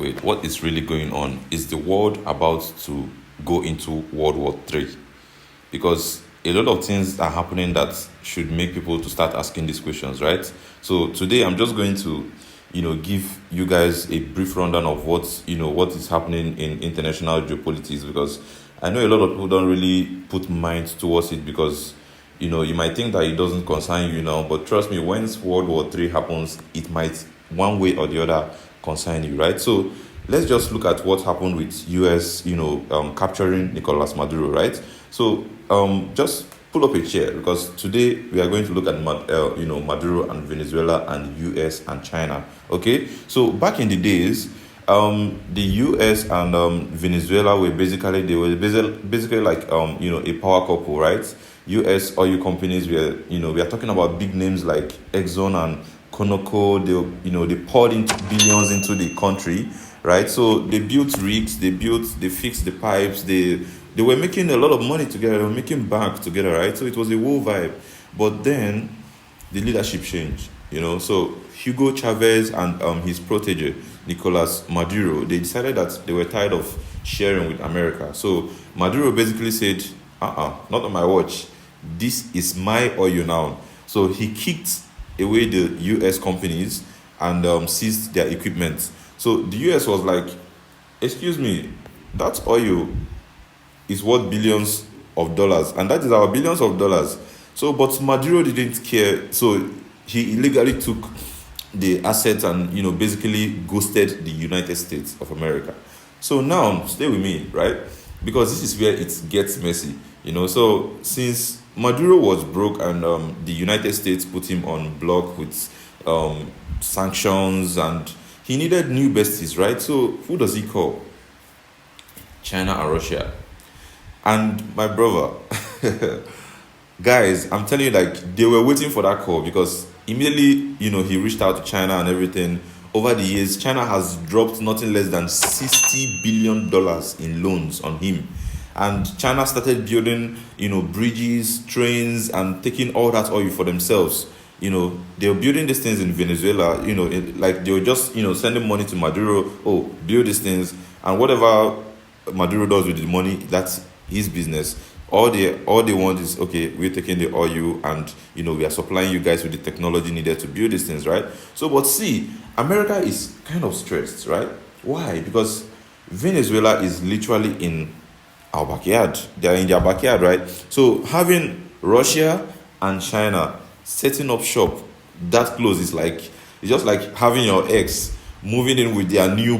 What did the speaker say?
wait, what is really going on? Is the world about to go into World War III? Because a lot of things are happening that should make people to start asking these questions, right? So today I'm just going to, give you guys a brief rundown of what is happening in international geopolitics, because I know a lot of people don't really put mind towards it because you might think that it doesn't concern you now, but trust me, once World War III happens, it might one way or the other concern you, right? So let's just look at what happened with US, capturing Nicolas Maduro, right? So just pull up a chair because today we are going to look at Maduro and Venezuela and US and China. Okay, so back in the days, the US and Venezuela were basically like a power couple, right? US oil companies were, we are talking about big names like Exxon and Conoco. They poured into billions into the country, right? So they built rigs, they fixed the pipes, they were making a lot of money together, they were making bank together, right? So it was a whole vibe. But then the leadership changed, So Hugo Chavez and his protege, Nicolas Maduro, they decided that they were tired of sharing with America. So Maduro basically said, not on my watch. This is my oil now. So he kicked away the US companies and seized their equipment. So the US was like, excuse me, that oil is worth billions of dollars, and that is our billions of dollars. So, but Maduro didn't care. So he illegally took the assets and basically ghosted the United States of America. So now, stay with me, right? Because this is where it gets messy. So since Maduro was broke and the United States put him on block with sanctions, and he needed new besties, right? So who does he call? China and Russia. And my brother, guys, I'm telling you, like, they were waiting for that call because immediately, he reached out to China and everything. Over the years, China has dropped nothing less than $60 billion in loans on him. And China started building, bridges, trains, and taking all that oil for themselves. They were building these things in Venezuela, like they were just, sending money to Maduro, build these things. And whatever Maduro does with the money, that's his business. All they want is, okay, we're taking the oil and we are supplying you guys with the technology needed to build these things, right? So but see, America is kind of stressed, right? Why? Because Venezuela is literally in our backyard. They are in their backyard, right? So having Russia and China setting up shop that close is like, it's just like having your ex moving in with their new